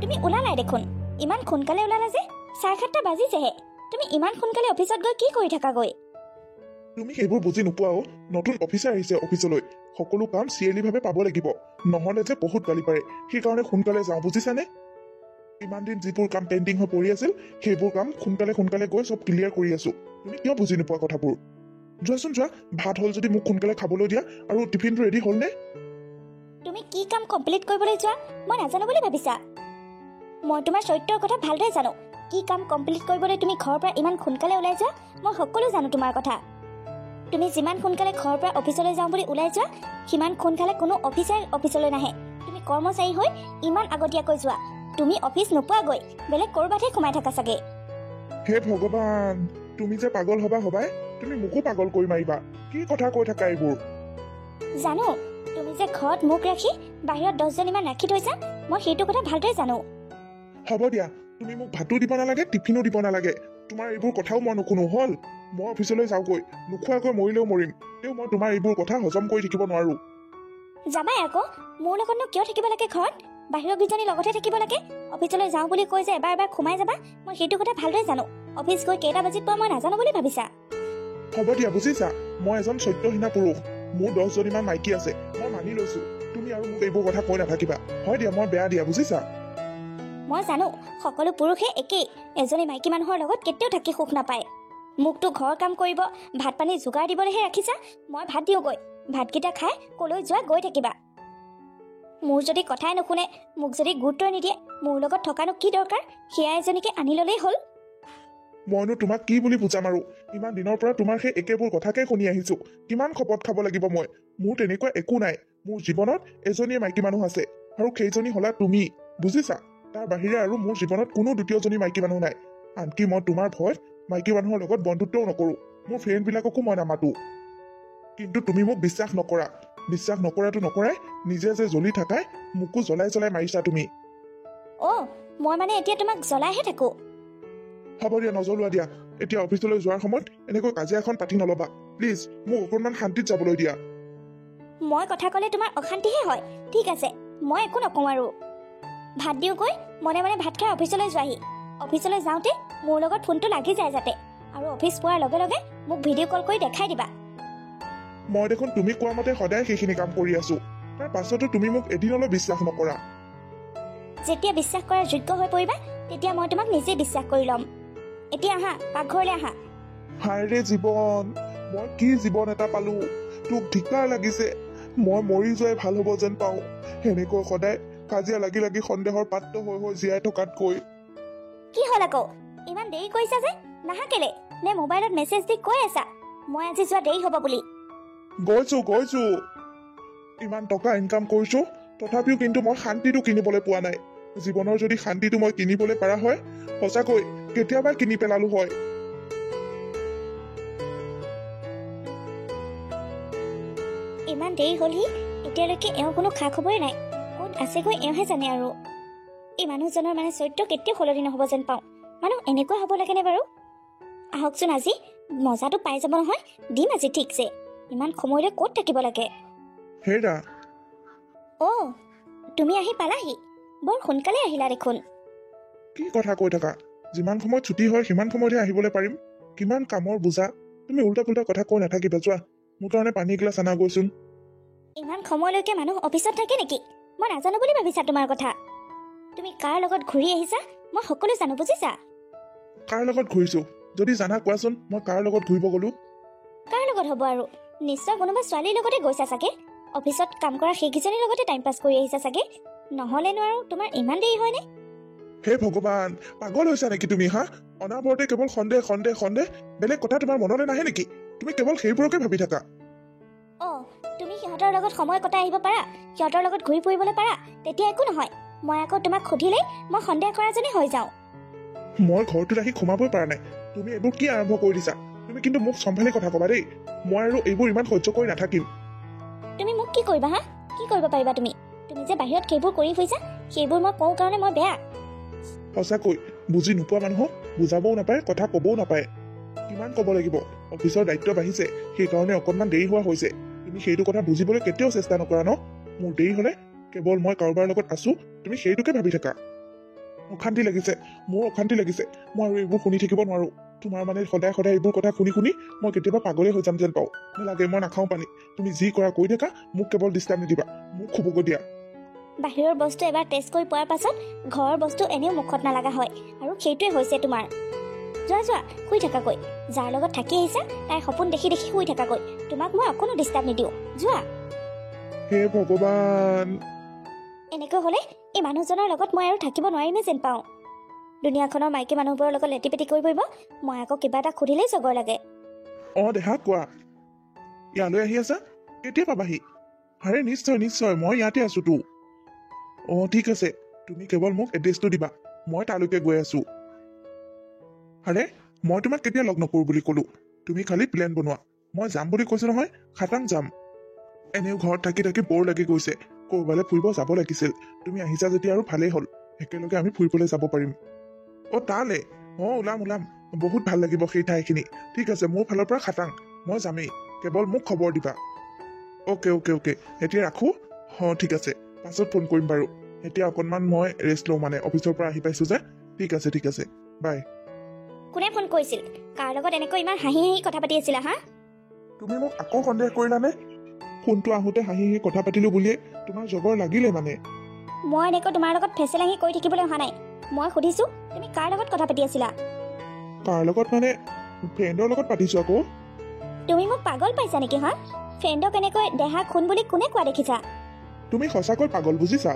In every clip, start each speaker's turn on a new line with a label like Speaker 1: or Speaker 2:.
Speaker 1: তুমি ওলালাই দেখোন ইমান সোনকালে ওলালা যে 7:30 বাজিছেহে তুমি ইমান সোনকালে অফিচত গৈ কি কৰি থাকা গৈ
Speaker 2: তুমি সেইবোৰ বুজি নোপোৱাও নতুন অফিচাৰ আহিছে অফিচলৈ সকলো কাম চিৰিয়েলিভাৱে পাব লাগিব নহলে যে বহুত গালি পাৰে সেইকাৰণে সোনকালে যাওঁ বুজিছানে ইমান দিন যিবোৰ কাম পেণ্ডিং হৈ পৰি আছিল সেইবোৰ কাম সোনকালে গৈ সব ক্লিয়াৰ কৰি আছো তুমি কিয় বুজি নোপোৱা কথাবোৰ যোৱাচোন যোৱা ভাত হ'ল যদি মোক সোনকালে খাবলৈ দিয়া আৰু টিফিনটো ৰেডি হ'লনে
Speaker 1: তুমি কি কাম কমপ্লিট কৰিবলৈ যোৱা মই নাজানো বুলি ভাবিছা মই তোমাৰ চৰিত্ৰৰ কথা ভালদৰে জানো কি কাম কমপ্লিট কৰিবলৈ তুমি ঘৰৰ পৰা ইমান সোনকালে ওলাই যোৱা মই সকলো জানো তোমাৰ কথা তুমি যিমান সোনকালে ঘৰৰ পৰা অফিচলৈ যাওঁ বুলি ওলাই যোৱা সিমান সোনকালে কোনো অফিচাৰ অফিচলৈ নাহে তুমি কৰ্মচাৰী হৈ ইমান আগতীয়াকৈ যোৱা তুমি অফিচ নোপোৱাগৈ বেলেগ ক'ৰবাতহে সোমাই থাকা চাগে
Speaker 2: হে ভগৱান তুমি যে পাগল হবাই তুমি মোকো পাগল কৰি মাৰিবা কি কথা কৈ থাকা এইবোৰ
Speaker 1: জানো তুমি যে ঘৰত মোক ৰাখি বাহিৰত 10 জনীমান ৰাখি থৈছা মই সেইটো কথা ভালদৰে জানো
Speaker 2: হ'ব দিয়া তুমি মোক ভাতো দিব নালাগে টিফিনো দিব নালাগে তোমাৰ এইবোৰ কথাও মই নুশুনো হ'ল মই অফিচলৈ যাওঁগৈ নোখোৱাকৈ মৰিলেও মৰিম তেও মই তোমাৰ এইবোৰ কথা হজম কৰি থাকিব নোৱাৰো
Speaker 1: যাবাই আকৌ মোৰ লগতনো কিয় থাকিব লাগে ঘৰত বাহিৰৰ গিজনী লগতে থাকিব লাগে অফিচলৈ যাওঁ বুলি কৈ যে এবাৰ সোমাই যাবা মই সেইটো কথা ভালদৰে জানো অফিচ গৈ কেইটা বাজিত পোৱা মই নাজানো বুলি ভাবিছা
Speaker 2: হ'ব দিয়া বুজিছা মই এজন চৰিত্ৰহীনা পুৰুষ মোৰ 10 জনীমান মাইকী আছে মই মানি লৈছো তুমি আৰু মোক এইবোৰ কথা কৈ নাথাকিবা হয় দিয়া মই বেয়া দিয়া বুজিছা
Speaker 1: মই জানো সকলো পুৰুষে একেই এজনী মাইকী মানুহৰ লগত কেতিয়াও থাকি সুখ নাপায় মোকতো ঘৰ কাম কৰিব ভাত পানী যোগাৰ দিবলৈহে ৰাখিছা মই ভাত দিওঁগৈ ভাতকেইটা খাই কলৈ যোৱা গৈ থাকিবা মোৰ যদি কথাই নুশুনে মোক যদি গুৰুত্ব নিদিয়ে মোৰ লগত থকানো কি দৰকাৰ সেয়া এজনীকে আনি ল'লেই হ'ল
Speaker 2: মইনো তোমাক কি বুলি বুজাম আৰু ইমান দিনৰ পৰা তোমাৰ সেই একেবোৰ কথাকে শুনি আহিছো কিমান খপত খাব লাগিব মই মোৰ তেনেকুৱা একো নাই মোৰ জীৱনত এজনীয়ে মাইকী মানুহ আছে আৰু সেইজনী হলা তুমি বুজিছা তাৰ বাহিৰে আৰু মোৰ জীৱনত কোনো দ্বিতীয়জনী মাইকী মানুহ নাই আনকি মই তোমাৰ ভয়ত মাইকী মানুহৰ লগত বন্ধুত্বও নকৰো মোৰ ফ্ৰেণ্ডবিলাককো মই নামাতো কিন্তু তুমি মোক বিশ্বাস নকৰাটো নকৰাই নিজে যে জ্বলি থাকাই মোকো জ্বলাই মাৰিছা তুমি
Speaker 1: মই মানে এতিয়া তোমাক জ্বলাইহে থাকো
Speaker 2: হ'ব দিয়া নজ্বলোৱা দিয়া এতিয়া অফিচলৈ যোৱাৰ সময়ত এনেকৈ কাজিয়া এখন পাতি নলবা প্লিজ মোক অকণমান শান্তিত যাবলৈ দিয়া
Speaker 1: মই কথা ক'লে তোমাৰ অশান্তিহে হয় ঠিক আছে মই একো নকওঁ আৰু ভাত দিওঁগৈ মনে মনে ভাত খাই অফিচলৈ যোৱাহি অফিচলৈ যাওঁতে মোৰ লগত ফোনটো লাগি যায় যাতে আৰু অফিচ পোৱাৰ লগে লগে মোক ভিডিঅ' কল কৰি দেখাই দিবা
Speaker 2: মই দেখোন তুমি কোৱা মতে সদায় সেইখিনি কাম কৰি আছো তাৰ পাছতো তুমি মোক এদিনলৈ বিশ্বাস নকৰা
Speaker 1: যেতিয়া বিশ্বাস কৰাৰ যোগ্য হৈ পৰিবা তেতিয়া মই তোমাক নিজে বিশ্বাস কৰি ল'ম এতিয়া আহা পাকঘৰলৈ আহা
Speaker 2: হায়ৰে জীৱন মই কি জীৱন এটা পালো তোক ধিক্কাৰ লাগিছে মই মৰি যোৱাই ভাল হ'ব যেন পাওঁ সেনেকৈ সদায় কাজিয়া লাগি সন্দেহৰ পাত্ৰ হৈ জীয়াই থকাতকৈ
Speaker 1: কি হ'ল আকৌ ইমান দেৰি কৰিছা যে নাহা কেলে নে মোবাইলত মেছেজ দি কৈ আছা মই আজি যোৱা দেৰি হ'ব বুলি
Speaker 2: গৈছো ইমান টকা ইনকাম কৰিছো তথাপিও কিন্তু মই শান্তিটো কিনিবলৈ পোৱা নাই জীৱনৰ যদি শান্তিটো মই কিনিবলৈ পাৰা হয় সঁচাকৈ কেতিয়াবাই কিনি পেলালো হয়
Speaker 1: ইমান দেৰি হ'লহি এতিয়ালৈকে এওঁ কোনো খা খবৰে নাই ক'ত আছেগৈ এওঁহে জানে আৰু এই মানুহজনৰ মানে চৰিত্ৰ কেতিয়াও সলনি নহ'ব যেন পাওঁ মানুহ এনেকুৱা হ'ব লাগেনে বাৰু আহকচোন আজি মজাটো পাই যাব নহয় দিম আজি ঠিকছে ইমান সময়লৈ ক'ত থাকিব লাগে
Speaker 2: হেৰা
Speaker 1: তুমি আহি পালাহি বৰ সোনকালে আহিলা দেখোন
Speaker 2: কি কথা কৈ থাকা যিমান সময়ত ছুটি হয় সিমান সময়তে আহিবলৈ পাৰিম কিমান কামৰ বুজা তুমি উল্টা পুল্টা কথা কৈ নাথাকিবা যোৱা মোৰ কাৰণে পানী এগিলাচ আনা গৈচোন
Speaker 1: ইমান সময়লৈকে মানুহ অফিচত থাকে নেকি মই নাজানো বুলি ভাবিছা তোমাৰ কথা তুমি কাৰ লগত ঘূৰি আহিছা মই সকলো জানো বুজিছা
Speaker 2: কাৰ লগত ঘূৰিছো যদি জানা কোৱাচোন মই কাৰ লগত ঘূৰিব গলো
Speaker 1: কাৰ লগত হ'ব আৰু নিশ্চয় কোনোবা ছোৱালীৰ লগতে গৈছা চাগে অফিচত কাম কৰা সেইকেইজনীৰ লগতে টাইম পাছ কৰি আহিছা চাগে নহ'লেনো আৰু তোমাৰ ইমান দেৰি হয়নে
Speaker 2: হে ভগৱান পাগল হৈছা নেকি তুমি অনাবৰতে কেৱল সন্দেহ বেলেগ কথা তোমাৰ মনলৈ নাহে নেকি তুমি কেৱল সেইবোৰকে ভাবি থাকা
Speaker 1: তুমি সিহঁতৰ লগত সময় কটাই আহিব পাৰা সিহঁতৰ লগত ঘূৰি ফুৰিবলৈ পাৰা তেতিয়া একো নহয় মই আকৌ তোমাক সুধিলেই মই সন্দেহ কৰাজনী হৈ যাওঁ
Speaker 2: মই ঘৰটোত আহি সোমাবই পৰা নাই তুমি এইবোৰ কি আৰম্ভ কৰি দিছা তুমি কিন্তু মোক চম্ভালি কথা কবা দেই মই আৰু এইবোৰ ইমান সহ্য কৰি নাথাকিম
Speaker 1: তুমি মোক কি কৰিবা কি কৰিব পাৰিবা তুমি যে বাহিৰত সেইবোৰ কৰি ফুৰিছা সেইবোৰ মই কওঁ কাৰণে মই বেয়া
Speaker 2: সঁচাকৈ বুজি নোপোৱা মানুহক বুজাবও নাপায় কথা ক'বও নাপায় কিমান ক'ব লাগিব অফিচৰ দায়িত্ব বাঢ়িছে সেইকাৰণে অকণমান দেৰি হোৱা হৈছে তুমি সেইটো কথা বুজিবলৈ কেতিয়াও চেষ্টা নকৰা ন মোৰ দেৰি হ'লে কেৱল মই কাৰোবাৰ লগত আছো তুমি সেইটোকে ভাবি থাকা অশান্তি লাগিছে, মোৰ অশান্তি লাগিছে। মই আৰু এইবোৰ শুনি থাকিব নোৱাৰো। তোমাৰ মানে সদায় সদায় এইবোৰ কথা শুনি শুনি মই কেতিয়াবা পাগলে হৈ যাম যেন পাওঁ। নালাগে, মই নাখাওঁ পানী। তুমি যি কৰা কৰি থাকা, মোক কেৱল ডিষ্টাৰ্ব নিদিবা। মোক শুবগৈ দিয়া।
Speaker 1: বাহিৰৰ বস্তু এবাৰ টেষ্ট কৰি পোৱাৰ পাছত ঘৰৰ বস্তু এনেও মুখত নালাগা হয়, আৰু সেইটোৱে হৈছে তোমাৰ। যোৱা যোৱা, শুই থাকাকৈ। যাৰ লগত থাকি আহিছা তাইৰ সপোন দেখি দেখি শুই থাকাকৈ। তোমাক মই অকণো ডিষ্টাৰ্ব নিদিওঁ। যোৱা।
Speaker 2: হে ভগৱান।
Speaker 1: এনেকৈ হ'লে এই মানুহজনৰ লগত মই আৰু থাকিব নোৱাৰিমে যেন পাওঁ। দুনিয়াখনৰ মাইকী মানুহবোৰৰ লগত লেটি পেটি কৰি পৰিব, মই আকৌ কিবা এটা সুধিলেই জগৰ লাগে।
Speaker 2: দেহা কোৱা, ইয়ালৈ আহি আছা? কেতিয়া পাবাহি? আৰে নিশ্চয় নিশ্চয়, মই ইয়াতে আছোতো। ঠিক আছে, তুমি কেৱল মোক এড্ৰেছটো দিবা, মই তালৈকে গৈ আছো। আৰে মই তোমাক কেতিয়া লগ নকৰো বুলি ক'লো? তুমি খালি প্লেন বনোৱা। মই যাম বুলি কৈছো নহয়, খাটাং যাম। এনেও ঘৰত থাকি থাকি বৰ লাগি গৈছে, ক'ৰবালৈ ফুৰিব যাব লাগিছিল। তুমি আহিছা যেতিয়া আৰু ভালেই হ'ল, একেলগে আমি ফুৰিবলৈ যাব পাৰিম। তালে? ওলাম ওলাম, বহুত ভাল লাগিব সেই ঠাইখিনি। ঠিক আছে, মোৰ ফালৰ পৰা খাটাং, মই যামেই, কেৱল মোক খবৰ দিবা। অ'কে অ'কে অ'কে, এতিয়া ৰাখো। ঠিক আছে, পাছত ফোন কৰিম বাৰু। এতিয়া অকণমান মই ৰেষ্ট লওঁ, মানে অফিচৰ পৰা আহি পাইছো যে। ঠিক আছে, বাই।
Speaker 1: কোনে ফোন কৰিছিল? কাৰ লগত এনেকৈ ইমান হাঁহি হাঁহি কথা পাতি আছিলা হা?
Speaker 2: তুমি মোক আকৌ সন্দেহ কৰিলানে? ফোনটো আহোঁতে হাঁহি হাঁহি কথা পাতিলো বুলিয়ে তোমাৰ জগৰ লাগিলে মানে?
Speaker 1: মই এনেকৈ তোমাৰ লগত ফেচেলাঙি কৰি থাকিবলৈ অহা নাই। মই সুধিছো তুমি কাৰ লগত কথা পাতি আছিলা?
Speaker 2: কাৰ লগত মানে? ফ্ৰেণ্ডৰ লগত পাতিছো আকৌ।
Speaker 1: তুমি মোক পাগল পাইছা নেকি হা? ফ্ৰেণ্ডক এনেকৈ দেহা খুন বুলি কোনে কোৱা দেখিছা?
Speaker 2: তুমি সঁচাকৈ পাগল, বুজিছা?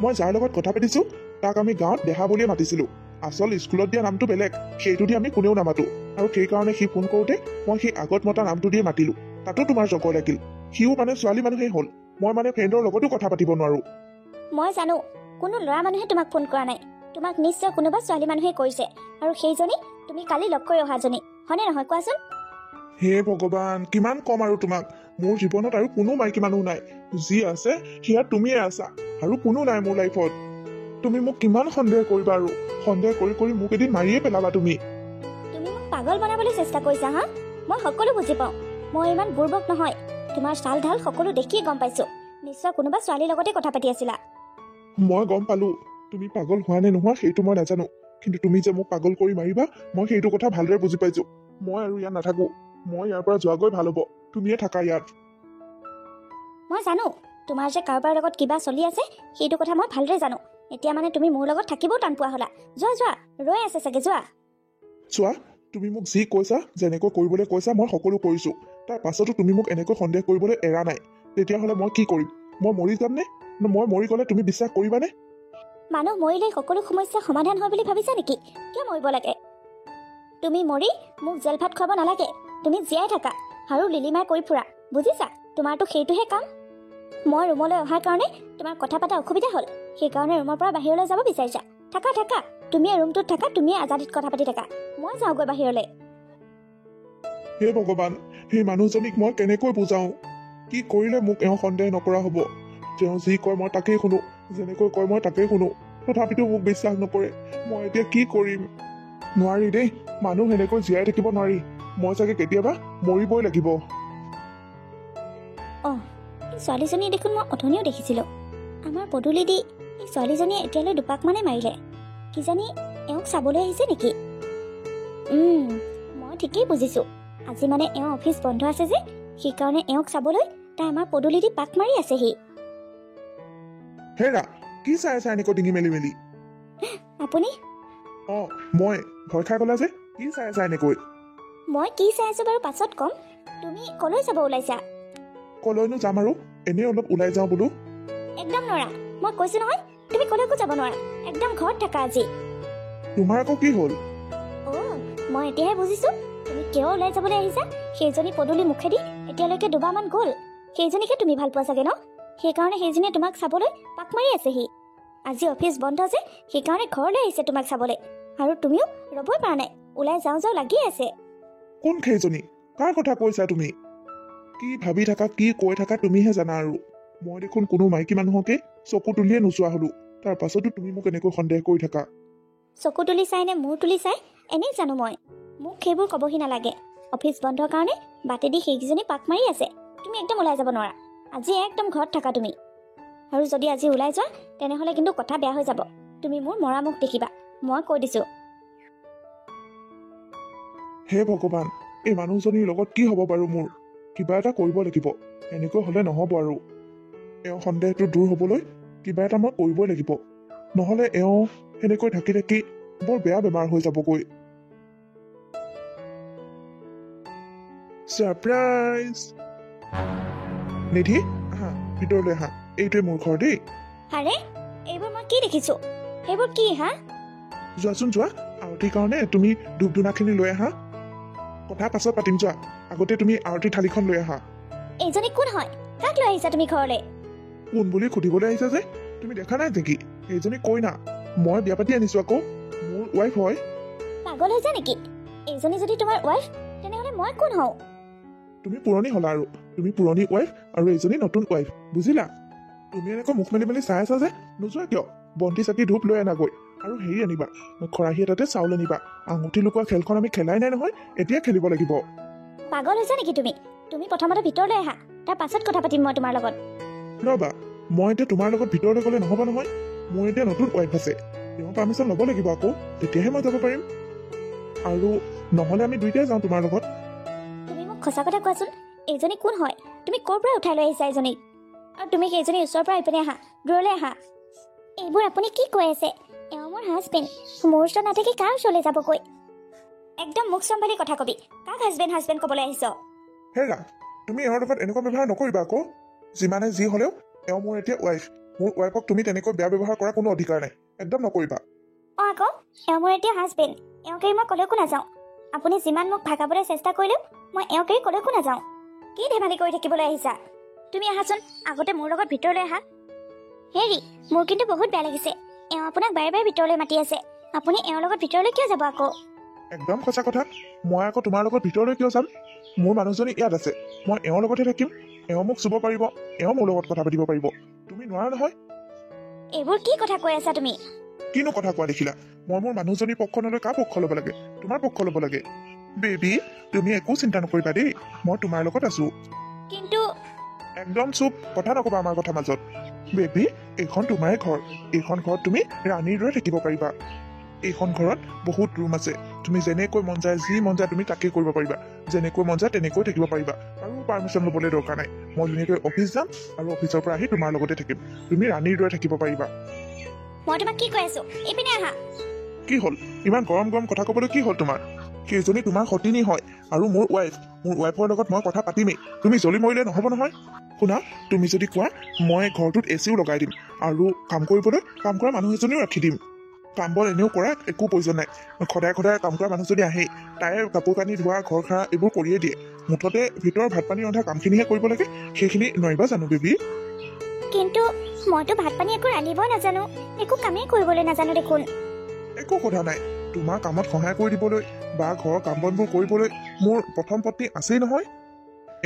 Speaker 2: মই যাৰ লগত কথা পাতিছো তাক আমি গাঁৱত দেহা বুলিয়ে মাতিছিলো। আচল স্কুলত দিয়া নামটো বেলেগ, সেইটো দি আমি কোনেও নামাতো। আৰু সেইকাৰণে সি ফোন কৰোঁতে মই সেই আগত মতা নামটো দিয়ে মাতিলো। তাতো তোমাৰ জগৰ লাগিল। সিও মানে ছোৱালী মানুহেই হ'ল, মই মানে ফ্ৰেণ্ডৰ লগতো কথা পাতিব নোৱাৰো।
Speaker 1: মই জানো কোনো ল'ৰা মানুহে তোমাক ফোন কৰা নাই। তোমাক নিশ্চয় কোনোবা ছোৱালী মানুহে কৰিছে, আৰু সেইজনী তুমি কালি লগ কৰি অহাজনী, হয়নে নহয় কোৱাচোন?
Speaker 2: হে ভগৱান, কিমান কম আৰু তোমাক। মোৰ জীৱনত আৰু কোনো মাইকী মানুহ নাই। যি আছে সেয়া তুমিয়ে আছা, আৰু কোনো নাই মোৰ লাইফত। তুমি মোক কিমান সন্দেহ কৰিবা, আৰু সন্দেহ কৰি কৰি মোক এদিন মাৰিয়ে পেলাবা তুমি।
Speaker 1: তুমি মোক পাগল বনাবলৈ চেষ্টা কৰিছা হা? মই সকলো বুজি পাওঁ, মই ইমান বুৰ্বক নহয়। তোমাৰ চাল ঢাল সকলো দেখিয়ে গম পাইছো। নিশ্চয় কোনোবা ছোৱালীৰ লগতে কথা পাতি আছিলা।
Speaker 2: মই গম পালো তুমি পাগল হোৱা নে নোহোৱা সেইটো মই নাজানো, কিন্তু তুমি যে মোক পাগল কৰি মাৰিবা মই সেইটো কথা ভালদৰে বুজি পাইছো। মই আৰু ইয়াত নাথাকো, মই ইয়াৰ পৰা যোৱাগৈ ভাল হ'ব। তুমিয়ে থাকা ইয়াত।
Speaker 1: মই জানো তোমাৰ যে কাৰোবাৰ লগত কিবা চলি আছে, সেইটো কথা মই ভালদৰে জানো। এতিয়া মানে তুমি মোৰ লগত থাকিবও টান পোৱা হলা। যোৱা যোৱা, ৰৈ আছে চাগে, যোৱা।
Speaker 2: চোৱা, তুমি মোক যি কৈছা, যেনেকৈ কৰিবলৈ কৈছা মই সকলো কৰিছো। তাৰ পাছতো তুমি মোক এনেকৈ সন্দেহ কৰিবলৈ এৰা নাই। তেতিয়াহ'লে মই কি কৰিম? মই মৰি যাম নে? মই মৰি গ'লে তুমি বিশ্বাস কৰিবানে?
Speaker 1: মানুহ মৰিলে সকলো সমস্যা সমাধান হয় বুলি ভাবিছা নেকি? কিয় মৰিব লাগে? তুমি মৰি মোক জেল ভাত খুৱাব নালাগে। তুমি জীয়াই থাকা আৰু লিলিমাই কৰি ফুৰা, বুজিছা? তোমাৰতো সেইটোহে কাম। মই ৰুমলৈ অহাৰ কাৰণে তোমাৰ কথা পতা অসুবিধা হ'ল, সেইকাৰণে ৰুমৰ পৰা বাহিৰলৈ যাব বিচাৰিছা। থাকা থাকা, তুমিয়ে ৰুমটোত থাকা, তুমিয়ে আজাদিত কথা পাতি থাকা। মই যাওঁগৈ বাহিৰলৈ।
Speaker 2: হে ভগৱান, সেই মানুহজনীক মই কেনেকৈ বুজাওঁ? কি কৰিলে মোক এওঁ সন্দেহ নকৰা হ'ব? তেওঁ যি কয় মই তাকেই শুনো, যেনেকৈ কয় মই তাকেই শুনো, তথাপিতো মোক বিশ্বাস নকৰে। মই এতিয়া কি কৰিম? নোৱাৰি দেই, মানুহ সেনেকৈ জীয়াই থাকিব নোৱাৰি। মই চাগে কেতিয়াবা মৰিবই লাগিব।
Speaker 1: এই ছোৱালীজনী দেখোন মই অথনিও দেখিছিলো। আমাৰ পদূলি দি এই ছোৱালীজনীয়ে এতিয়ালৈ দুপাক মানে মাৰিলে। কিজানি এওঁক চাবলৈ আহিছে নেকি? মই ঠিকেই বুজিছো। আজি মানে এওঁ অফিচ বন্ধ আছে যে, সেইকাৰণে এওঁক চাবলৈ তাই আমাৰ পদূলি দি পাক মাৰি আছেহি।
Speaker 2: হেৰা, কি চাই আছা এনেকৈ ডিঙি মেলি মেলি?
Speaker 1: আপুনি?
Speaker 2: মই। ভয় খাই গলা যে, কি চাই আছা এনেকৈ?
Speaker 1: মই কি চাই আছো বাৰু পাছত ক'ম। তুমি কলৈ যাব ওলাইছা?
Speaker 2: কলৈনো যাম আৰু, এনেই অলপ ওলাই যাওঁ বোলো।
Speaker 1: একদম নোৱাৰা, মই কৈছো নহয় তুমি কলৈকো যাব নোৱাৰা। একদম ঘৰত থাকা আজি।
Speaker 2: তোমাৰ আকৌ কি হ'ল?
Speaker 1: মই এতিয়াহে বুজিছো তুমি কিয় ওলাই যাবলৈ আহিছা। সেইজনী পদূলি মুখেদি এতিয়ালৈকে দুবাৰমান গ'ল। সেইজনীকে তুমি ভাল পোৱা চাগে ন? সেইকাৰণে সেইজনীয়ে তোমাক চাবলৈ পাক মাৰি আছেহি। আজি অফিচ বন্ধ যে, সেইকাৰণে ঘৰলৈ আহিছে তোমাক চাবলৈ, আৰু তুমিও ৰ'বই পৰা নাই, ওলাই যাওঁ যাওঁ লাগি আছে।
Speaker 2: কোন সেইজনী? কাৰ কথা কৈছা তুমি? কি ভাবি থাকা, কি কৈ থাকা তুমিহে জানা। আৰু মই দেখোন কোনো মাইকী মানুহকে চকু তুলিয়ে নোচোৱা হলো, তাৰ পাছতো তুমি মোক এনেকৈ সন্দেহ কৰি থাকা।
Speaker 1: চকু তুলি চাই নে মূৰ তুলি চাই এনেই জানো মই? মোক সেইবোৰ ক'বহি নালাগে। অফিচ বন্ধৰ কাৰণে বাটেদি সেইকেইজনী পাক মাৰি আছে। তুমি একদম ওলাই যাব নোৱাৰা। আজি একদম ঘৰত থাকা তুমি। আৰু যদি আজি ওলাই যোৱা তেনেহ'লে কিন্তু কথা বেয়া হৈ যাব। তুমি মোৰ মৰা মুখ দেখিবা, মই কৈ দিছোঁ।
Speaker 2: হে ভগৱান, এই মানুহজনীৰ লগত কি হ'ব বাৰু মোৰ? কিবা এটা কৰিব লাগিব, এনেকৈ হ'লে নহ'ব আৰু। এওঁ সন্দেহটো দূৰ হ'বলৈ কিবা এটা মই কৰিবই লাগিব, নহ'লে এওঁ সেনেকৈ থাকি থাকি বৰ বেয়া বেমাৰ হৈ যাবগৈ। ছাৰপ্ৰাইজ! নিধি, আহা ভিতৰলৈ আহা, এইটোৱে মোৰ ঘৰ দেই।
Speaker 1: আৰে এইবোৰ মই কি দেখিছোঁ? সেইবোৰ কি হা?
Speaker 2: যোৱাচোন যোৱা, আৰতিৰ কাৰণে তুমি ধূপ ধূনাখিনি লৈ আহা, কথা পাছত পাতিম। যোৱা, আগতে তুমি আৰতিৰ থালিখন লৈ আহা।
Speaker 1: এইজনী কোন হয়? কাক লৈ আহিছা তুমি ঘৰলৈ?
Speaker 2: কোন বুলি সুধিবলৈ আহিছা যে? তুমি দেখা নাই নেকি? এইজনী কইনা, মই বিয়া পাতি আনিছো আকৌ, মোৰ ৱাইফ হয়।
Speaker 1: পাগল হৈছে নেকি? এইজনী যদি তোমাৰ ৱাইফ, তেনেহ'লে মই কোন হওঁ?
Speaker 2: তুমি পুৰণি হ'লা আৰু, তুমি পুৰণি ৱাইফ আৰু এইজনী নতুন ৱাইফ, বুজিলা? তুমি এনেকৈ মুখ মেলি মেলি চাই আছা যে, নোযোৱা কিয়? বন্তি চাকি ধূপ লৈ আনাগৈ, আৰু হেৰি আনিবা, খৰাহী এটাতে চাউল আনিবা। আঙুঠি লুকুৱা খেলখন আমি খেলাই নাই নহয়, এতিয়া খেলিব লাগিব।
Speaker 1: পাগল হৈছে নেকি তুমি? তুমি প্ৰথমতে ভিতৰলৈ আহা, তাৰ পাছত কথা পাতিম মই তোমাৰ লগত।
Speaker 2: ৰবা, মই এতিয়া তোমাৰ লগত ভিতৰলৈ গ'লে নহ'ব নহয়, মোৰ এতিয়া নতুন ৱাইফ আছে, তেওঁৰ পাৰ্মিশ্যন ল'ব লাগিব আকৌ, তেতিয়াহে মই যাব পাৰিম। আৰু নহ'লে আমি দুইটাই যাওঁ তোমাৰ লগত।
Speaker 1: তুমি মোক সঁচা কথা কোৱাচোন, এইজনী কোন হয়? তুমি ক'ৰ পৰা উঠাই লৈ আহিছা এইজনীক? আৰু তুমি সেইজনীৰ ওচৰৰ পৰা ইপিনে আহা, দূৰলৈ আহা। এইবোৰ আপুনি কি কৈ আছে? এওঁ মোৰ হাজবেণ্ড, মোৰ ওচৰত নাথাকি কাৰ ওচৰলৈ যাবগৈ? একদম মুখ চম্ভালি কথা কবি, কাক হাজবেণ্ড হাজবেণ্ড ক'বলৈ আহিছ?
Speaker 2: হেৰা, তুমি এওঁৰ লগত এনেকুৱা ব্যৱহাৰ নকৰিবা আকৌ। যিমানে যি হ'লেও এওঁ মোৰ এতিয়া ৱাইফ, মোৰ ৱাইফক তুমি তেনেকৈ বেয়া ব্যৱহাৰ কৰাৰ কোনো অধিকাৰ নাই, একদম নকৰিবা।
Speaker 1: অঁ আকৌ, এওঁ মোৰ এতিয়া হাজবেণ্ড, এওঁক এৰি মই ক'লৈকো নাযাওঁ। আপুনি যিমান মোক ভাগাবলৈ চেষ্টা কৰিলেও মই এওঁক এৰি ক'লৈকো নাযাওঁ। কি ধেমালি কৰি থাকিবলৈ আহিছা? তুমি আহাচোন, আগতে মোৰ লগত ভিতৰলৈ আহা। হেৰি, মোৰ কিন্তু বহুত বেয়া লাগিছে, এওঁ আপোনাক বাৰে বাৰে ভিতৰলৈ মাতি আছে। আপুনি এওঁৰ লগত ভিতৰলৈ কিয় যাব আকৌ?
Speaker 2: একদম সঁচা কথা, মই আকৌ তোমাৰ লগত ভিতৰলৈ কিয় যাম? মোৰ মানুহজনী ইয়াত আছে, মই এওঁৰ লগতহে থাকিম। এওঁ মোক চুব পাৰিব, এওঁ মোৰ লগত কথা পাতিব পাৰিব, তুমি নোৱাৰা নহয়।
Speaker 1: এইবোৰ কি কথা কৈ আছা তুমি?
Speaker 2: কিনো কথা কোৱা দেখিলা? মই মোৰ মানুহজনীৰ পক্ষ নলৈ কাৰ পক্ষ ল'ব লাগে? তোমাৰ পক্ষ ল'ব লাগে। বেবী, তুমি একো চিন্তা নকৰিবা দেই, মই তোমাৰ লগত আছো।
Speaker 1: কিন্তু
Speaker 2: একদম চুপ, কথা নকবা আমাৰ কথা মাজত। বেবী, এইখন তোমাৰে ঘৰ, এইখন ঘৰত তুমি ৰাণীৰ দৰে থাকিব পাৰিবা। এইখন ঘৰত বহুত ৰুম আছে, তুমি যেনেকৈ মন যায় যি মন যায় তুমি তাকেই কৰিব পাৰিবা, যেনেকৈ মন যায় তেনেকৈ থাকিব পাৰিবা, আৰু পাৰ্মিশ্যন ল'বলৈ দৰকাৰ নাই। মই ধুনীয়াকৈ অফিচ যাম আৰু অফিচৰ পৰা আহি তোমাৰ লগতে থাকিম, তুমি ৰাণীৰ দৰে থাকিব পাৰিবা।
Speaker 1: মই তোমাক কি কৈ আছো, এইপিনে আহা।
Speaker 2: কি হ'ল? ইমান গৰম গৰম কথা ক'বলৈ কি হ'ল তোমাৰ? সেইজনী তোমাৰ সতিনী হয় আৰু মোৰ ৱাইফ, মোৰ ৱাইফৰ লগত মই কথা পাতিমেই, তুমি জ্বলি মৰিলে নহ'ব নহয়। শুনা, তুমি যদি কোৱা মই ঘৰটোত এচিও লগাই দিম, আৰু কাম কৰিবলৈ কাম কৰা মানুহ এজনীও ৰাখি দিম। কাম বন এনেও কৰা একো প্ৰয়োজন নাই, সদায় সদায় কাম কৰা মানুহ যদি আহেই, তাইৰ কাপোৰ কানি ধোৱা ঘৰ সাৰা এইবোৰ কৰিয়ে দিয়ে, মুঠতে ভিতৰৰ ভাত পানী ৰন্ধা কামখিনিহে কৰিব লাগে। সেইখিনি নোৱাৰিবা জানো বেবী?
Speaker 1: কিন্তু মইতো ভাত পানী একো ৰান্ধিবই নাজানো, একো কামেই কৰিবলৈ নাজানো দেখোন।
Speaker 2: একো কথা নাই, তোমাৰ কামত সহায় কৰি দিবলৈ বা ঘৰৰ কাম বনবোৰ কৰিবলৈ মোৰ প্ৰথম পত্নী আছেই নহয়।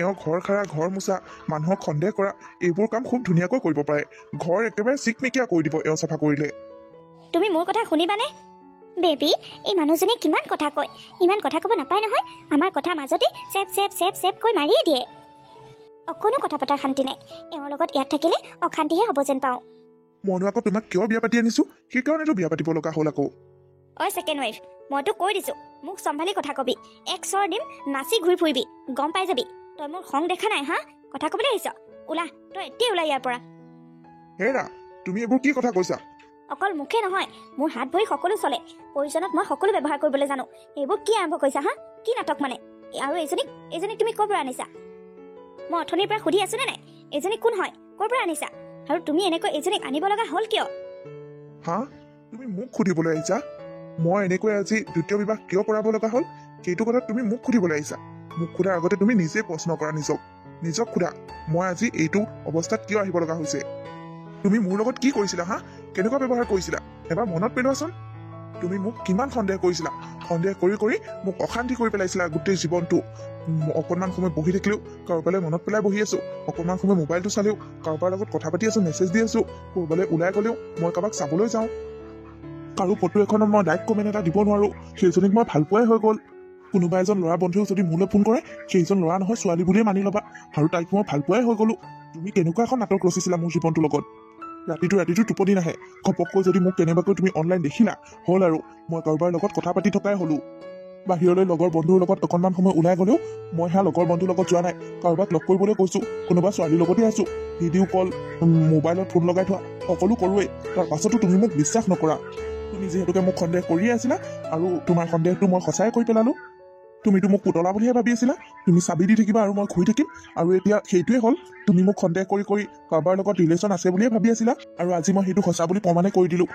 Speaker 2: এওঁ ঘৰ সাৰা, ঘৰ মোচা, মানুহক সন্দেহ কৰা এইবোৰ কাম খুব ধুনীয়াকৈ কৰিব পাৰে। ঘৰ একেবাৰে চিকমিকিয়া কৰি দিব এওঁ চাফা কৰিলে।
Speaker 1: তুমি মোৰ কথা শুনিবানে? বেবী, এই মানুহজনীয়ে কিমান কথা কয়, ইমান কথা ক'ব নাপায় নহয়। আমাৰ কথা মাজতে চেপ চেপ চেপ চেপ কৈ মাৰিয়ে দিয়ে। অকণো কথা পতাৰ শান্তি নাই, এওঁৰ লগত ইয়াত থাকিলে অশান্তিহে হ'ব যেন পাওঁ।
Speaker 2: মইনো আকৌ তোমাক কিয় বিয়া পাতি আনিছো, সেইকাৰণেতো বিয়া পাতিব লগা হ'ল আকৌ।
Speaker 1: ঐ ছেকেণ্ড ৱাইফ, মইতো কৈ দিছো, মোক চম্ভালি কথা কবি, এক চৰ দিম নাচি ঘূৰি ফুৰিবি, গম পাই যাবি। তই মোৰ খং দেখা নাই হা? কথা ক'বলৈ আহিছ? ওলা, তই এতিয়া ওলা ইয়াৰ পৰা।
Speaker 2: হেৰা, তুমি এইবোৰ কি কথা কৈছা?
Speaker 1: অকল মুখে নহয়, মোৰ হাত ভৰি সকলো চলে, প্ৰয়োজনত মই সকলো ব্যৱহাৰ কৰিবলৈ জানো। এইবোৰ কি আৰম্ভ কৰিছা হা? কি নাটক মানে? আৰু এইজনীক তুমি ক'ৰ পৰা আনিছা? মই অথনিৰ পৰা সুধি আছো নে নাই, এইজনী কোন হয়, ক'ৰ পৰা আনিছা? আৰু তুমি এনেকৈ এইজনীক আনিব লগা হ'ল কিয়?
Speaker 2: হা, তুমি মোক সুধিবলৈ আহিছা মই এনেকৈ আজি দ্বিতীয় বিবাহ কিয় কৰাব লগা হ'ল? সেইটো কথা তুমি মোক সুধিবলৈ আহিছা? মোক সোধাৰ আগতে তুমি নিজে প্ৰশ্ন কৰা, নিজক সোধা, মই আজি এইটো অৱস্থাত কিয় আহিব লগা হৈছে? তুমি মোৰ লগত কি কৰিছিলা হা? কেনেকুৱা ব্যৱহাৰ কৰিছিলা এবাৰ মনত পেলোৱাচোন। তুমি মোক কিমান সন্দেহ কৰিছিলা, সন্দেহ কৰি কৰি মোক অশান্তি কৰি পেলাইছিলা গোটেই জীৱনটো। অকণমান সময় বহি থাকিলেও কাৰোবালৈ মনত পেলাই বহি আছো, অকণমান সময় মোবাইলটো চালেও কাৰোবাৰ লগত কথা পাতি আছো, মেছেজ দি আছো, ক'ৰবালৈ ওলাই গ'লেও মই কাৰোবাক চাবলৈ যাওঁ, কাৰো ফটো এখনত মই লাইক কমেণ্ট এটা দিব নোৱাৰো, সেইজনীক মই ভাল পোৱাই হৈ গ'ল। কোনোবা এজন ল'ৰা বন্ধুৱে যদি মোলৈ ফোন কৰে, সেইজন ল'ৰা নহয় ছোৱালী বুলিয়ে মানি ল'বা, আৰু তাইক মই ভাল পোৱাই হৈ গ'লো। তুমি কেনেকুৱা এখন নাটক ৰচিছিলা মোৰ জীৱনটোৰ লগত? ৰাতিটো টোপনি নাহে ঘপককৈ যদি মোক কেনেবাকৈ তুমি অনলাইন দেখিলা হ'ল আৰু মই কাৰোবাৰ লগত কথা পাতি থকাই হ'লো বাহিৰলৈ লগৰ বন্ধুৰ লগত অকণমান সময় ওলাই গ'লেও মই সেয়া লগৰ বন্ধুৰ লগত যোৱা নাই কাৰোবাক লগ কৰিবলৈ কৈছোঁ কোনোবা ছোৱালীৰ লগতে আছোঁ ভিডিঅ' কল মোবাইলত ফোন লগাই থোৱা সকলো কৰোৱেই তাৰ পাছতো তুমি মোক বিশ্বাস নকৰা তুমি যিহেতুকে মোক সন্দেহ কৰিয়ে আছিলা আৰু তোমাৰ সন্দেহটো মই সঁচাই কৰি পেলালোঁ তুমিতো মোক পুতলা বুলিহে ভাবি আছিলা তুমি চাবি দি থাকিবা আৰু মই শুই থাকিম আৰু এতিয়া সেইটোৱে হ'ল তুমি মোক সন্দেহ কৰি কাৰোবাৰ লগত ৰিলেশ্যন আছে বুলিয়ে ভাবি আছিলা আৰু আজি মই সেইটো সঁচা বুলি প্ৰমাণে কৰি দিলোঁ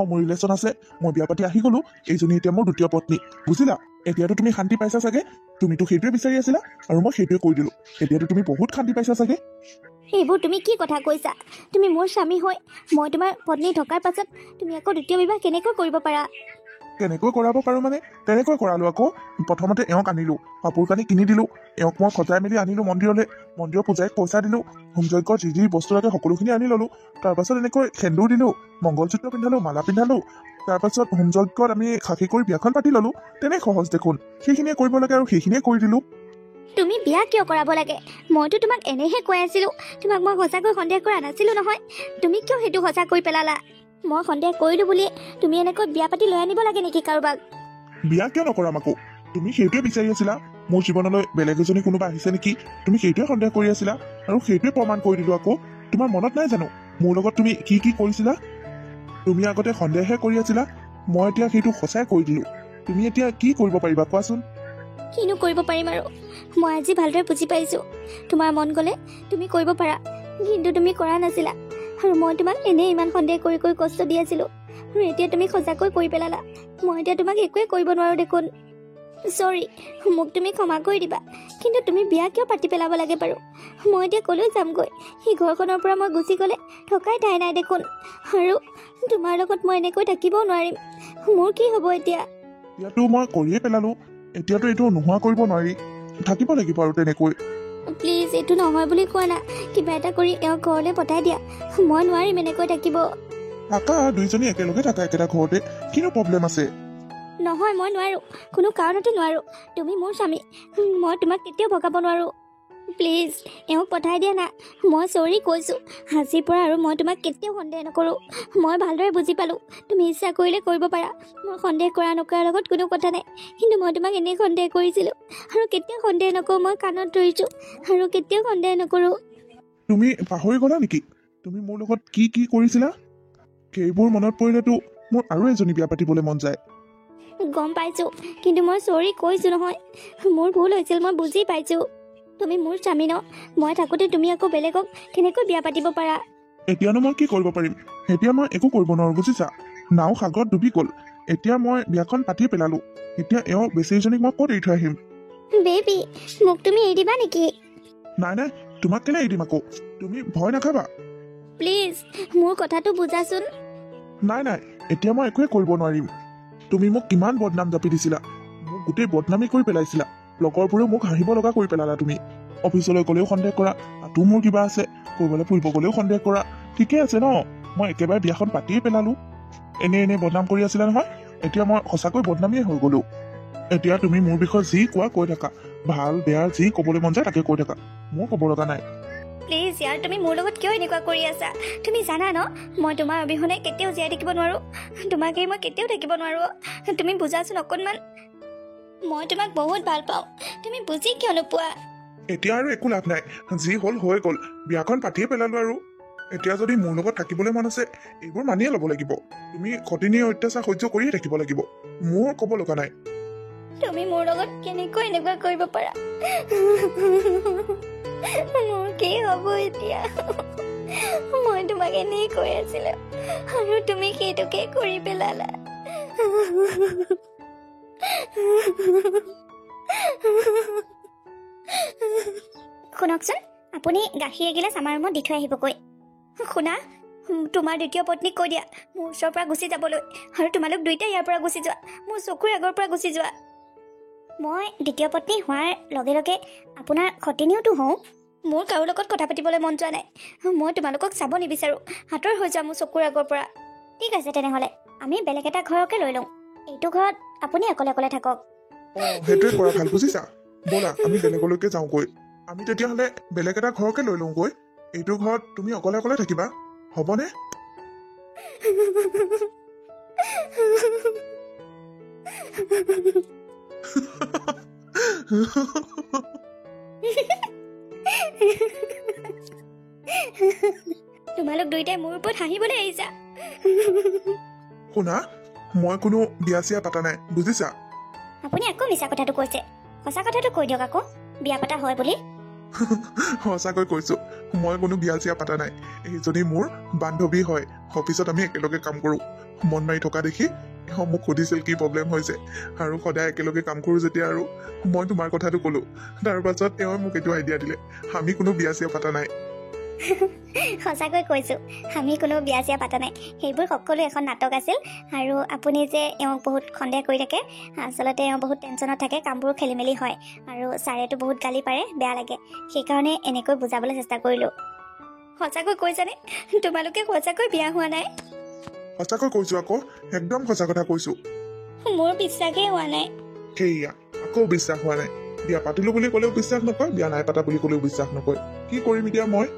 Speaker 2: মোৰ ৰিলেশ্যন আছে মই বিয়া পাতি আহি গ'লোঁ এইজনী এতিয়া মোৰ দ্বিতীয় পত্নী বুজিলা এতিয়াতো তুমি শান্তি পাইছা চাগে তুমিতো সেইটোৱে বিচাৰি আছিলা আৰু মই সেইটোৱে কৰি দিলোঁ এতিয়াতো তুমি বহুত শান্তি পাইছা চাগে
Speaker 1: এইবোৰ তুমি কি কথা কৈছা তুমি মোৰ স্বামী হৈ মই তোমাৰ পত্নী থকাৰ পাছত তুমি আকৌ দ্বিতীয় বিবাহ কেনেকৈ কৰিব পাৰা
Speaker 2: কেনেকৈ কৰাব পাৰোঁ মানে তেনেকৈ কৰালোঁ আকৌ প্ৰথমতে এওঁক আনিলোঁ কাপোৰ কানি কিনি দিলোঁ এওঁক মই সজাই মেলি আনিলোঁ মন্দিৰৰ পূজাৰীক পইচা দিলোঁ হোম যজ্ঞৰ যি বস্তু লাগে সকলোখিনি আনি ল'লোঁ তাৰপাছত এনেকৈ সেন্দুৰ দিলোঁ মংগলসূত্ৰ পিন্ধালোঁ মালা পিন্ধালোঁ তাৰপাছত হোম যজ্ঞত আমি সাক্ষী কৰি বিয়াখন পাতি ল'লোঁ তেনে সহজ দেখোন সেইখিনিয়ে কৰিব লাগে আৰু সেইখিনিয়ে কৰি দিলোঁ
Speaker 1: তুমি বিয়া কিয় কৰাব লাগে মইতো তোমাক এনেহে কৈ আছিলোঁ তোমাক মই সঁচাকৈ সন্দেহ কৰা নাছিলোঁ নহয় তুমি কিয় সেইটো সঁচা কৰি পেলালা মই সন্দেহ কৰিলোঁ বুলি তুমি এনেকৈ বিয়া পাতি লৈ আনিব লাগে নেকি কাৰোবাক
Speaker 2: বিয়া কিয় নকৰাম আকৌ তুমি সেইটোৱে বিচাৰি আছিলা মোৰ জীৱনলৈ বেলেগ এজনী কোনোবা আহিছে নেকি তুমি সেইটোৱে সন্দেহ কৰি আছিলা আৰু সেইটোৱে প্ৰমাণ কৰি দিলোঁ আকৌ তোমাৰ মনত নাই জানো মোৰ লগত তুমি কি কৰিছিলা তুমি আগতে সন্দেহহে কৰি আছিলা মই এতিয়া সেইটো সঁচাই কৰি দিলোঁ তুমি এতিয়া কি কৰিব পাৰিবা কোৱাচোন
Speaker 1: কিনো কৰিব পাৰিম আৰু মই আজি ভালদৰে বুজি পাইছোঁ তোমাৰ মন গ'লে তুমি কৰিব পাৰা কিন্তু তুমি কৰা নাছিলা আৰু মই তোমাক এনেই ইমান সন্দেহ কৰি কষ্ট দি আছিলোঁ আৰু এতিয়া তুমি সঁচাকৈ কৰি পেলালা মই এতিয়া তোমাক একোৱে কৰিব নোৱাৰোঁ দেখোন চৰি মোক তুমি ক্ষমা কৰি দিবা কিন্তু তুমি বিয়া কিয় পাতি পেলাব লাগে বাৰু মই এতিয়া ক'লৈ যামগৈ সেই ঘৰখনৰ পৰা মই গুচি গ'লে থকাই ঠাই নাই দেখোন আৰু তোমাৰ লগত মই এনেকৈ থাকিবও নোৱাৰিম মোৰ কি হ'ব এতিয়া
Speaker 2: এতিয়াতো মই কৰিয়ে পেলালোঁ এতিয়াতো এইটো নোহোৱা কৰিব নোৱাৰি থাকিব লাগিব আৰু তেনেকৈ
Speaker 1: প্লিজ এইটো নহয় বুলি কোৱা না কিবা এটা কৰি এওঁক ঘৰলৈ পঠাই দিয়া মই নোৱাৰিম এনেকৈ থাকিব
Speaker 2: থাকা দুইজনী একেলগে থাকা একেটা ঘৰতে কিনো প্ৰব্লেম আছে
Speaker 1: নহয় মই নোৱাৰোঁ কোনো কাৰণতে নোৱাৰোঁ তুমি মোৰ স্বামী মই তোমাক কেতিয়াও ভগাব নোৱাৰোঁ প্লিজ এওঁক পঠাই দিয়া না মই চৰি কৈছোঁ আজিৰ পৰা আৰু মই তোমাক কেতিয়াও সন্দেহ নকৰোঁ মই ভালদৰে বুজি পালোঁ তুমি ইচ্ছা কৰিলে কৰিব পাৰা মই সন্দেহ কৰা নকৰাৰ লগত কোনো কথা নাই কিন্তু মই তোমাক এনেই সন্দেহ কৰিছিলোঁ আৰু কেতিয়াও সন্দেহ নকৰোঁ মই কাণত ধৰিছোঁ আৰু কেতিয়াও সন্দেহ নকৰোঁ
Speaker 2: তুমি পাহৰি গ'লা নেকি তুমি মোৰ লগত কি কৰিছিলা সেইবোৰ মনত পৰিলেতো মোৰ আৰু এজনী বিয়া পাতিবলৈ মন যায়
Speaker 1: গম পাইছোঁ কিন্তু মই চৰি কৈছোঁ নহয় মোৰ ভুল হৈছিল মই বুজি পাইছোঁ তুমি মোৰ স্বামী ন মই থাকোঁতে তুমি আকৌ বেলেগক কেনেকৈ বিয়া পাতিব পাৰা
Speaker 2: এতিয়ানো মই কি কৰিব পাৰিম এতিয়া মই একো কৰিব নোৱাৰোঁ বুজিছা নাও সাগৰত ডুবি গ'ল এতিয়া মই বিয়াখন পাতিয়ে পেলালোঁ এতিয়া এওঁ বেচেৰীজনীক মই ক'ত এৰি থৈ আহিম
Speaker 1: বেবী মোক তুমি এৰি দিবা নেকি
Speaker 2: নাই তোমাক কেলে এৰি দিম আকৌ তুমি ভয় নাখাবা
Speaker 1: প্লিজ মোৰ কথাটো বুজাচোন
Speaker 2: নাই এতিয়া মই একোৱে কৰিব নোৱাৰিম তুমি মোক কিমান বদনাম জাপি দিছিলা মোক গোটেই বদনামী কৰি পেলাইছিলা লগৰবোৰেও মোক হাঁহিব লগা কৰি পেলালা তুমি অফিচলৈ গ'লেও সন্দেহ কৰা তাতো মোৰ কিবা আছে ক'ৰবালৈ ফুৰিব গ'লেও সন্দেহ কৰা ঠিকে আছে ন মই একেবাৰে বিয়াখন পাতিয়ে পেলালোঁ এনে বদনাম কৰি আছিলা নহয় এতিয়া মই সঁচাকৈ বদনামীয়ে হৈ গ'লোঁ এতিয়া তুমি মোৰ বিষয়ে যি কোৱা কৈ থাকা ভাল বেয়া যি ক'বলৈ মন যায় তাকে কৈ থাকা মোৰ ক'ব লগা নাই
Speaker 1: প্লিজ ইয়াৰ তুমি মোৰ লগত কিয় এনেকুৱা কৰি আছা তুমি জানা ন মই তোমাৰ অবিহনে কেতিয়াও জীয়াই থাকিব নোৱাৰোঁ তোমাক এৰি মই কেতিয়াও থাকিব নোৱাৰোঁ তুমি বুজাচোন অকণমান মই তোমাক বহুত ভাল পাওঁ তুমি বুজি কিয় নোপোৱা
Speaker 2: এতিয়া আৰু একো লাভ নাই যি হ'ল হৈ গ'ল বিয়াখন পাতিয়ে পেলালোঁ আৰু এতিয়া যদি মোৰ লগত থাকিবলৈ মন আছে এইবোৰ মানিয়ে ল'ব লাগিব তুমি সতিনীৰ অত্যাচাৰ সহ্য কৰিয়ে থাকিব লাগিব মোৰ ক'ব লগা নাই
Speaker 1: তুমি মোৰ লগত কেনেকৈ এনেকুৱা কৰিব পাৰা মোৰ কি হ'ব এতিয়া মই তোমাক এনেই কৈ আছিলোঁ আৰু তুমি সেইটোকে কৰি পেলালা শুনকচোন আপুনি গাখীৰ এগিলাচ আমাৰ ৰুমত দি থৈ আহিবগৈ শুনা তোমাৰ দ্বিতীয় পত্নীক কৈ দিয়া মোৰ ওচৰৰ পৰা গুচি যাবলৈ আৰু তোমালোক দুইটাই ইয়াৰ পৰা গুচি যোৱা মোৰ চকুৰ আগৰ পৰা গুচি যোৱা মই দ্বিতীয় পত্নী হোৱাৰ লগে লগে আপোনাৰ সতিনীওতো হওঁ মোৰ কাৰো লগত কথা পাতিবলৈ মন যোৱা নাই মই তোমালোকক চাব নিবিচাৰোঁ হাতৰ হৈ যাম মোৰ চকুৰ আগৰ পৰা ঠিক আছে তেনেহ'লে আমি বেলেগ এটা ঘৰকে লৈ লওঁ এইটো ঘৰত আপুনি অকলে থাকক
Speaker 2: সেইটোৱে কৰা ভাল বুজিছা ব'লা আমি বেলেগলৈকে যাওঁগৈ আমি তেতিয়াহ'লে বেলেগ এটা ঘৰকে লৈ লওঁগৈ এইটো ঘৰত তুমি অকলে থাকিবা হ'বনে
Speaker 1: তোমালোক দুইটাই মোৰ ওপৰত হাঁহিবলৈ আহিছা।
Speaker 2: শুনা, মই কোনো বিয়া চিয়া পাতা নাই, বুজিছা?
Speaker 1: আপুনি আকৌ মিছা কথাটো কৈছে। সঁচা কথাটো কৈ দিয়ক আকৌ, বিয়া পতা হয় বুলি।
Speaker 2: সঁচাকৈ কৈছো, মই কোনো বিয়া চিয়া পাতা নাই। এইজনী মোৰ বান্ধৱী হয়, অফিচত আমি একেলগে কাম কৰো। মন মাৰি থকা দেখি এওঁ মোক সুধিছিল কি প্ৰব্লেম হৈছে, আৰু সদায় একেলগে কাম কৰো যেতিয়া আৰু মই তোমাৰ কথাটো কলো। তাৰ পাছত এওঁ মোক এইটো আইডিয়া দিলে, আমি কোনো বিয়া চিয়া পাতা নাই।
Speaker 1: সঁচাকৈ কৈছো, আমি কোনো বিয়া চিয়া পাতা নাই। সেইবোৰ সকলো এখন নাটক আছিল। আৰু আপুনি যে এওঁক বহুত সন্দেহ কৰি থাকে, আচলতে এওঁ বহুত টেনশ্যনত থাকে, কামবোৰ খেলি মেলি হয়, আৰু ছাৰেতো বহুত গালি পাৰে, বেয়া লাগে। সেইকাৰণে এনেকৈ বুজাবলৈ চেষ্টা কৰিলোঁ। সঁচাকৈ কৈছানে? তোমালোকে সঁচাকৈ বিয়া হোৱা নাই?
Speaker 2: সঁচাকৈ কৈছো আকৌ, একদম সঁচা কথা কৈছো।
Speaker 1: মোৰ বিশ্বাসেই হোৱা নাই।
Speaker 2: সেয়া আকৌ বিশ্বাস হোৱা নাই। বিয়া পাতিলো বুলি ক'লেও বিশ্বাস নকয়, বিয়া নাই পাতা বুলি ক'লেও বিশ্বাস নকয়। কি কৰিম এতিয়া মই?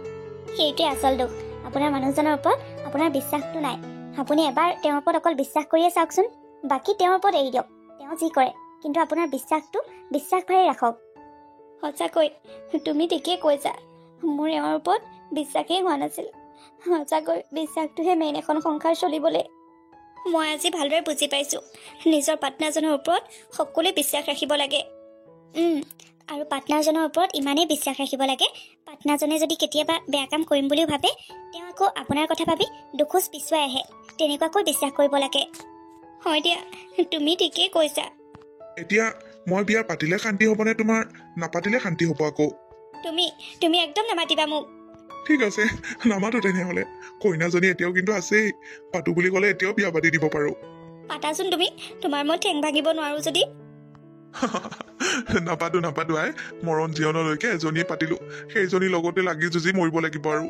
Speaker 1: সেইটোৱে আচল দুখ। আপোনাৰ মানুহজনৰ ওপৰত আপোনাৰ বিশ্বাসটো নাই। আপুনি এবাৰ তেওঁৰ ওপৰত অকল বিশ্বাস কৰিয়ে চাওকচোন, বাকী তেওঁৰ ওপৰত এৰি দিয়ক, তেওঁ যি কৰে। কিন্তু আপোনাৰ বিশ্বাসটো বিশ্বাস ভাৱে ৰাখক। সঁচাকৈ তুমি ঠিকেই কৈছা, মোৰ এওঁৰ ওপৰত বিশ্বাসেই হোৱা নাছিল। সঁচাকৈ বিশ্বাসটোহে মেইন এখন সংসাৰ চলিবলৈ। মই আজি ভালদৰে বুজি পাইছোঁ, নিজৰ পাৰ্টনাৰজনৰ ওপৰত সকলোৱে বিশ্বাস ৰাখিব লাগে। আৰু পাৰ্টনাৰজনৰ ওপৰত ইমানেই বিশ্বাস ৰাখিব লাগে, পাৰ্টনাৰজনে যদি কেতিয়াবা বেয়া কাম কৰিম বুলিও ভাবে, তেওঁ আকৌ আপোনাৰ কথা ভাবি দুখোজ পিছুৱাই আহে। তেনেকুৱাকৈ বিশ্বাস কৰিব লাগে। হয় দিয়া, তুমি ঠিকেই কৈছা।
Speaker 2: এতিয়া মই বিয়া পাতিলে শান্তি হ'বনে তোমাৰ, নাপাতিলে শান্তি হ'ব আকৌ?
Speaker 1: তুমি একদম নামাতিবা মোক।
Speaker 2: ঠিক আছে, নামাতো তেনেহ'লে। কইনাজনী এতিয়াও কিন্তু আছেই, পাতো বুলি ক'লে এতিয়াও বিয়া পাতি দিব পাৰো।
Speaker 1: পাতাচোন তুমি, তোমাৰ মই ঠেং ভাঙিব নোৱাৰো যদি।
Speaker 2: নাপাতো আই, মৰণ জীৱনলৈকে এজনীয়ে পাতিলো, সেইজনীৰ লগতে লাগি যুঁজি মৰিব লাগিব আৰু।